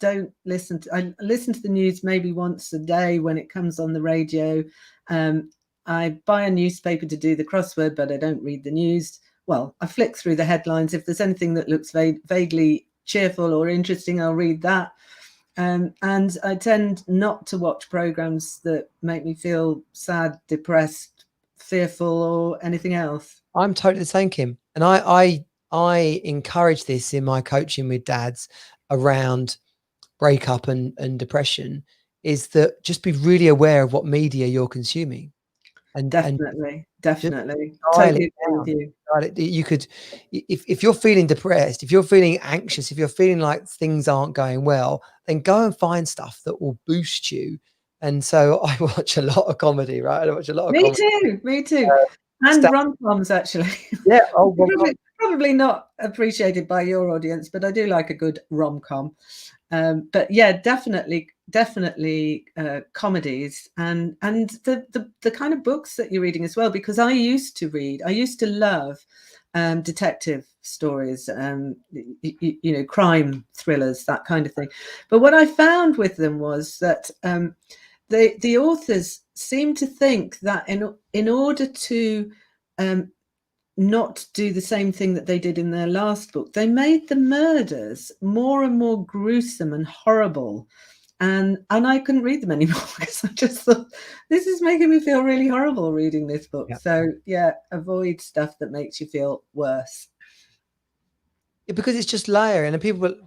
listen to the news maybe once a day when it comes on the radio. I buy a newspaper to do the crossword, but I don't read the news. Well, I flick through the headlines. If there's anything that looks vaguely cheerful or interesting, I'll read that. And I tend not to watch programs that make me feel sad, depressed, fearful, or anything else. I'm totally the same, Kim. And I encourage this in my coaching with dads around breakup and depression, is that just be really aware of what media you're consuming. And definitely totally agree with you. You could, if you're feeling depressed, if you're feeling anxious, if you're feeling like things aren't going well, then go and find stuff that will boost you. And so I watch a lot of comedy, right? I watch a lot of comedy. Me too. And rom-coms, actually. Yeah. Probably not appreciated by your audience, but I do like a good rom-com. But yeah, definitely comedies and the kind of books that you're reading as well, because I used to love detective stories, crime thrillers, that kind of thing. But what I found with them was that the authors seem to think that in order to not do the same thing that they did in their last book, they made the murders more and more gruesome and horrible. And I couldn't read them anymore because I just thought, this is making me feel really horrible reading this book. Yeah. So yeah, avoid stuff that makes you feel worse. Yeah, because it's just layering, and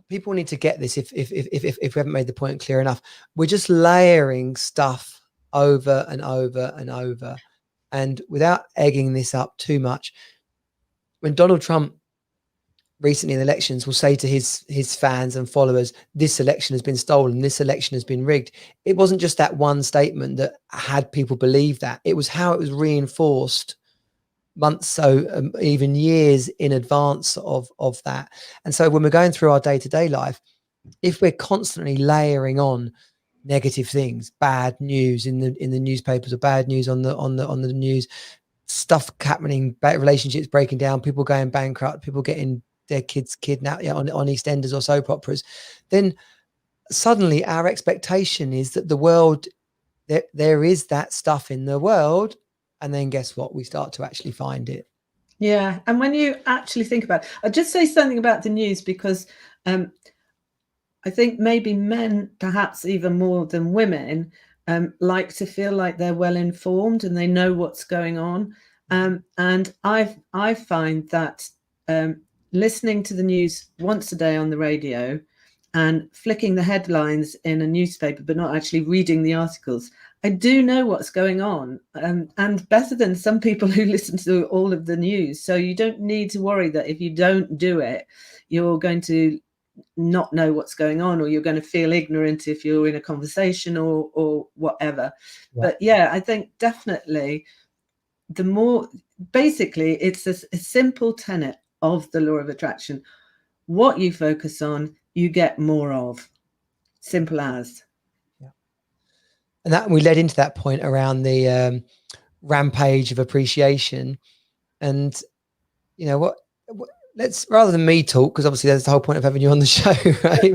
people need to get this. If we haven't made the point clear enough, we're just layering stuff over and over and over, and without egging this up too much. When Donald Trump recently in elections will say to his fans and followers, this election has been stolen, this election has been rigged. It wasn't just that one statement that had people believe that. It was how it was reinforced months, so even years in advance of that. And so when we're going through our day-to-day life, if we're constantly layering on negative things, bad news in the newspapers, or bad news on the news, stuff happening, bad relationships breaking down, people going bankrupt, people getting their kids kidnapped, on EastEnders or soap operas, then suddenly our expectation is that the world, there is that stuff in the world, and then guess what? We start to actually find it. Yeah, and when you actually think about it, I'll just say something about the news, because I think maybe men, perhaps even more than women, like to feel like they're well informed and they know what's going on. And I find that listening to the news once a day on the radio and flicking the headlines in a newspaper, but not actually reading the articles, I do know what's going on, and better than some people who listen to all of the news. So you don't need to worry that if you don't do it, you're going to not know what's going on, or you're going to feel ignorant if you're in a conversation or whatever. Yeah. But yeah, I think definitely the more, basically it's a simple tenet of the law of attraction. What you focus on, you get more of. Simple as. Yeah. And that, we led into that point around the rampage of appreciation. And you know what, let's, rather than me talk, because obviously that's the whole point of having you on the show, right?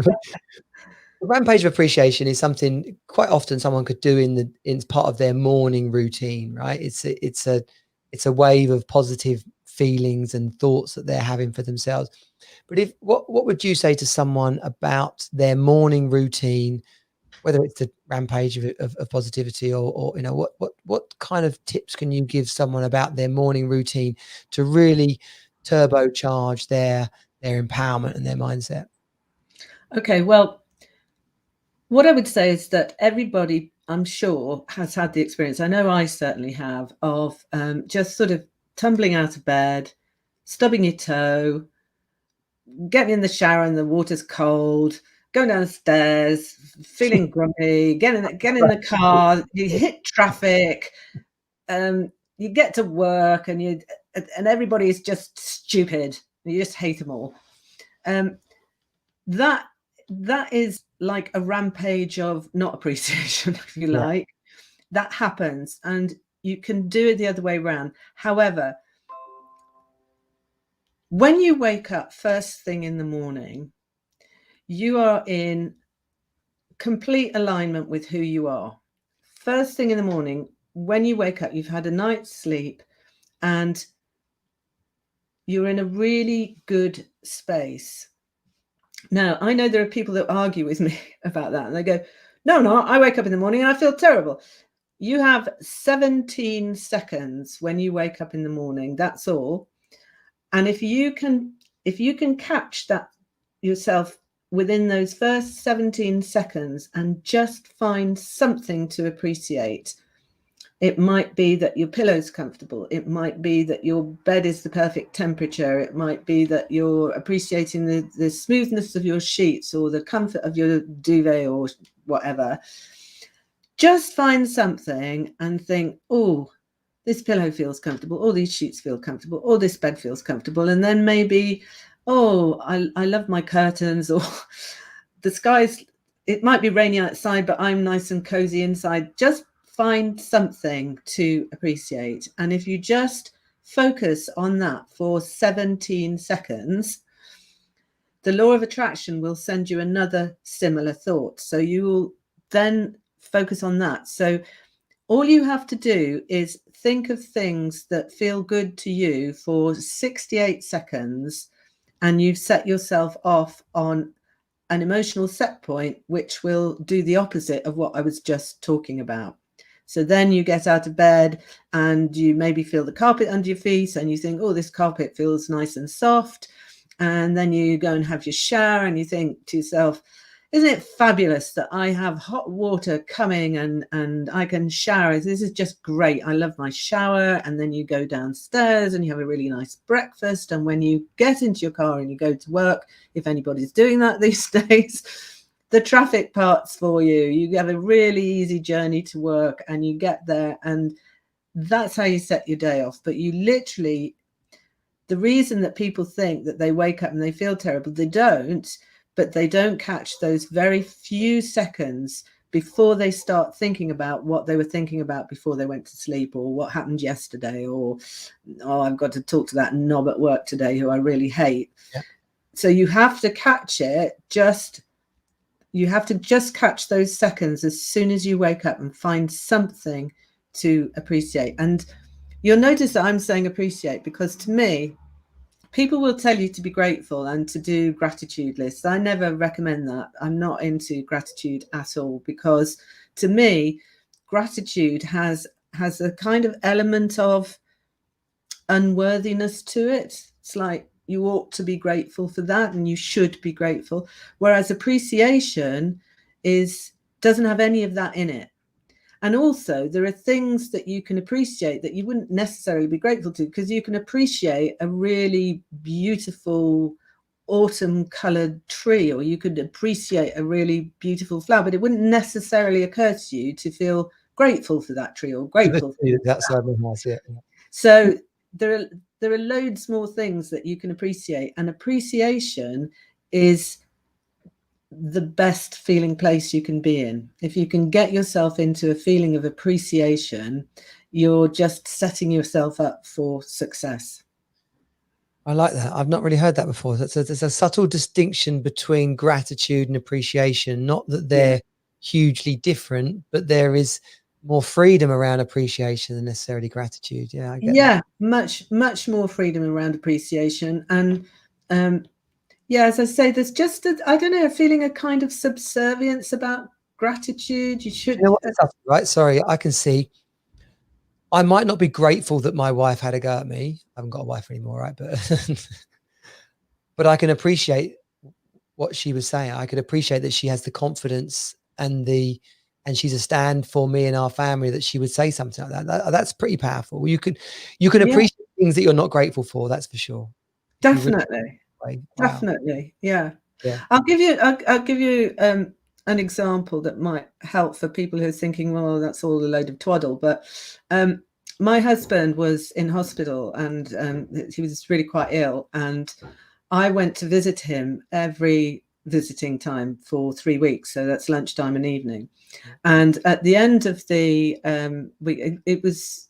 The rampage of appreciation is something quite often someone could do in part of their morning routine, right? It's a wave of positive feelings and thoughts that they're having for themselves. But what would you say to someone about their morning routine, whether it's the rampage of positivity, or you know, what kind of tips can you give someone about their morning routine to really turbocharge their empowerment and their mindset? Okay, well, what I would say is that everybody, I'm sure, has had the experience, I know I certainly have, of just sort of tumbling out of bed, stubbing your toe, getting in the shower and the water's cold, going downstairs, feeling grumpy, get in the car, you hit traffic, you get to work, and everybody is just stupid. You just hate them all. That is like a rampage of not appreciation, if you like. That happens, and you can do it the other way around. However, when you wake up first thing in the morning, you are in complete alignment with who you are. First thing in the morning, when you wake up, you've had a night's sleep and you're in a really good space. Now, I know there are people that argue with me about that, and they go, no, I wake up in the morning and I feel terrible. You have 17 seconds when you wake up in the morning, that's all. And if you can catch that yourself within those first 17 seconds and just find something to appreciate. It might be that your pillow's comfortable. It might be that your bed is the perfect temperature. It might be that you're appreciating the smoothness of your sheets or the comfort of your duvet or whatever. Just find something and think, oh, this pillow feels comfortable. Oh, these sheets feel comfortable. Oh, this bed feels comfortable. And then maybe, oh, I love my curtains, or the skies, it might be rainy outside, but I'm nice and cozy inside. Just find something to appreciate. And if you just focus on that for 17 seconds, the law of attraction will send you another similar thought. So you will then focus on that. So all you have to do is think of things that feel good to you for 68 seconds, and you've set yourself off on an emotional set point, which will do the opposite of what I was just talking about. So then you get out of bed and you maybe feel the carpet under your feet and you think, oh, this carpet feels nice and soft. And then you go and have your shower and you think to yourself, isn't it fabulous that I have hot water coming and I can shower? This is just great. I love my shower. And then you go downstairs and you have a really nice breakfast. And when you get into your car and you go to work, if anybody's doing that these days, the traffic parts for you. You have a really easy journey to work and you get there, and that's how you set your day off. But you literally, the reason that people think that they wake up and they feel terrible, they don't, but they don't catch those very few seconds before they start thinking about what they were thinking about before they went to sleep, or what happened yesterday, or, oh, I've got to talk to that knob at work today who I really hate. Yeah. So you have to catch it, you have to just catch those seconds as soon as you wake up and find something to appreciate. And you'll notice that I'm saying appreciate, because to me, people will tell you to be grateful and to do gratitude lists. I never recommend that. I'm not into gratitude at all, because to me, gratitude has a kind of element of unworthiness to it. It's like, you ought to be grateful for that and you should be grateful. Whereas appreciation doesn't have any of that in it. And also, there are things that you can appreciate that you wouldn't necessarily be grateful to, because you can appreciate a really beautiful autumn colored tree, or you could appreciate a really beautiful flower, but it wouldn't necessarily occur to you to feel grateful for that tree or grateful for that. So there are loads more things that you can appreciate, and appreciation is the best feeling place you can be in. If you can get yourself into a feeling of appreciation, you're just setting yourself up for success. I like that. I've not really heard that before. There's a subtle distinction between gratitude and appreciation. Not that they're hugely different, but there is more freedom around appreciation than necessarily gratitude. Yeah, I get that. much more freedom around appreciation. And yeah, as I say, there's just I don't know, feeling a kind of subservience about gratitude. You should, right? Sorry, I can see. I might not be grateful that my wife had a go at me. I haven't got a wife anymore, right? But I can appreciate what she was saying. I could appreciate that she has the confidence and she's a stand for me and our family, that she would say something like that. That's pretty powerful. You can appreciate things that you're not grateful for. That's for sure. Definitely. Wow. Definitely. Yeah. I'll give you an example that might help for people who are thinking, well, that's all a load of twaddle. But my husband was in hospital, and he was really quite ill, and I went to visit him every visiting time for 3 weeks. So that's lunchtime and evening. And at the end of the week, it was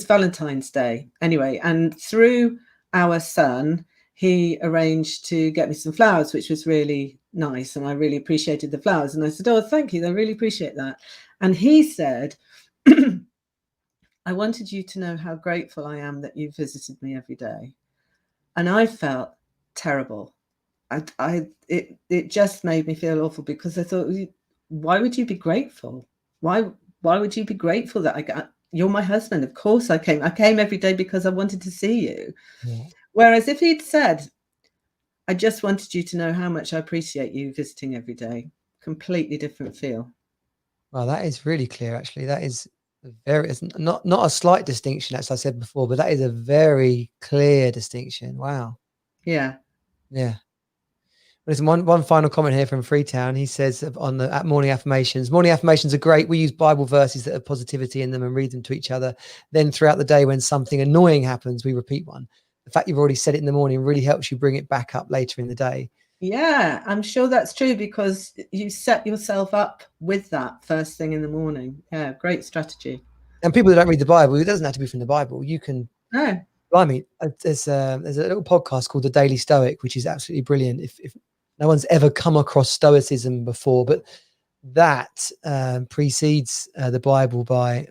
Valentine's Day anyway, and through our son, he arranged to get me some flowers, which was really nice. And I really appreciated the flowers. And I said, oh, thank you. I really appreciate that. And he said, I wanted you to know how grateful I am that you visited me every day. And I felt terrible. It just made me feel awful, because I thought, why would you be grateful? Why would you be grateful that you're my husband? Of course I came every day because I wanted to see you. Yeah. Whereas if he'd said, I just wanted you to know how much I appreciate you visiting every day, completely different feel. Well, that is really clear, actually. That is it's not a slight distinction, as I said before, but that is a very clear distinction. Wow. Yeah. Yeah. There's one final comment here from Freetown. He says on the morning affirmations are great. We use Bible verses that have positivity in them and read them to each other. Then throughout the day, when something annoying happens, we repeat one. The fact you've already said it in the morning really helps you bring it back up later in the day. Yeah, I'm sure that's true, because you set yourself up with that first thing in the morning. Yeah, great strategy. And people that don't read the Bible, it doesn't have to be from the Bible. You can. No. Blimey, there's a little podcast called The Daily Stoic, which is absolutely brilliant. If no one's ever come across Stoicism before, but that precedes the Bible by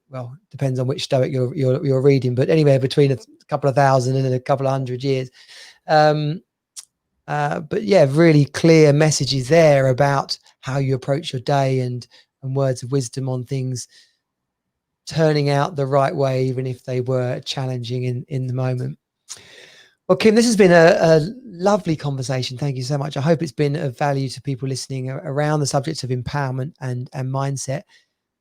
well, depends on which Stoic you're reading, but anywhere between a couple of thousand and a couple of hundred years. But yeah, really clear messages there about how you approach your day and words of wisdom on things turning out the right way, even if they were challenging in the moment. Well, Kim, this has been a lovely conversation. Thank you so much. I hope it's been of value to people listening around the subjects of empowerment and mindset.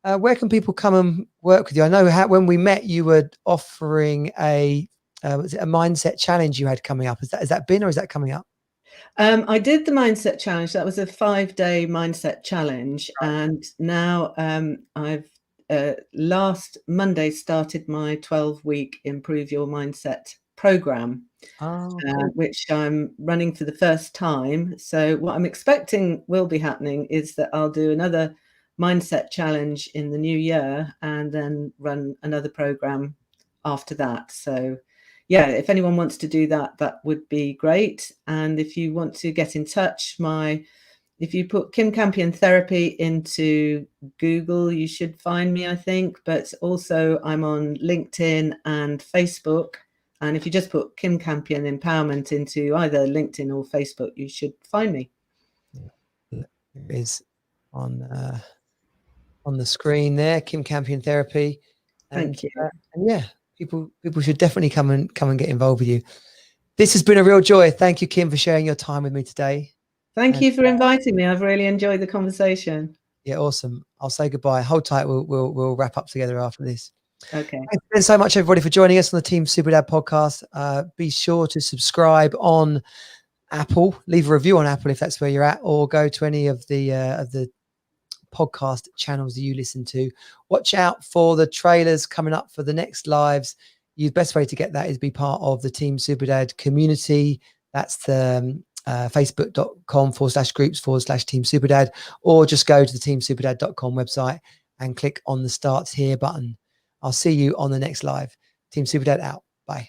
Where can people come and work with you? I know when we met, you were offering was it a mindset challenge you had coming up? Has that been, or is that coming up? I did the mindset challenge. That was a 5-day mindset challenge. And now I've last Monday started my 12-week Improve Your Mindset program, Oh, cool. which I'm running for the first time. So what I'm expecting will be happening is that I'll do another mindset challenge in the new year and then run another program after that. So yeah, if anyone wants to do that, that would be great. And if you want to get in touch, if you put Kim Campion Therapy into Google, you should find me, I think. But also I'm on LinkedIn and Facebook. And if you just put Kim Campion Empowerment into either LinkedIn or Facebook, you should find me. It is on the screen there, Kim Campion Therapy. Thank you. And yeah, people should definitely come and get involved with you. This has been a real joy. Thank you, Kim, for sharing your time with me today. Thank you for inviting me. I've really enjoyed the conversation. Yeah, awesome. I'll say goodbye. Hold tight. We'll wrap up together after this. Okay. Thanks so much, everybody, for joining us on the Team Super Dad podcast. Be sure to subscribe on Apple. Leave a review on Apple if that's where you're at, or go to any of the podcast channels that you listen to. Watch out for the trailers coming up for the next lives. The best way to get that is be part of the Team Super Dad community. That's the facebook.com/groups/Team Super Dad, or just go to the teamsuperdad.com website and click on the Starts Here button. I'll see you on the next live. Team Super Dad out. Bye.